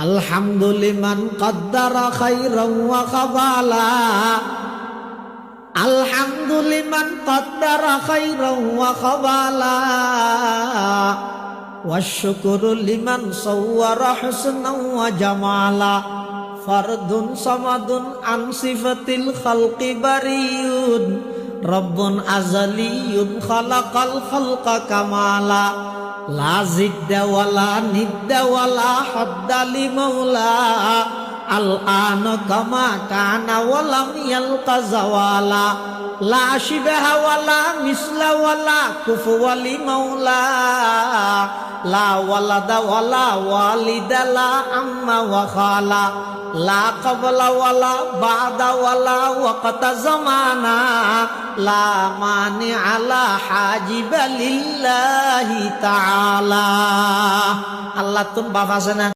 আলহামদুলিমান কদ্দারা খাইরান ওয়া খাবালা আলহামদুলিমান কদ্দারা খাইরান ওয়া খাবালা ওয়াশ-শুকরু লিমান সাওয়ারা হুসনান ওয়া জামালা ফারদুন সামাদুন আন সিফাতিল খালকি বারিয়ুন রব্বুন আযালিয়ুন খালাকাল খালকা কামালা লা জিদ্দা ওয়ালা নিদ্দা ওয়ালা হাদ্দা লিমাওলা আল আন কামা কানা ওয়ালাম ইয়ালকা জাওয়ালা লা শিবাহা ওয়ালা মিসলা ওয়ালা কুফুয়া লিমাওলা লা ওয়ালাদা ওয়ালা ওয়ালিদা লা আম্মা ওয়া খালা লা ক্বাবলা ওয়ালা বাদা ওয়ালা ওয়াক্তা জামানা লা মানি আলা হাজিবা লিল্লাহি তাআলা। আল্লাহ তুম বাপ আছে না?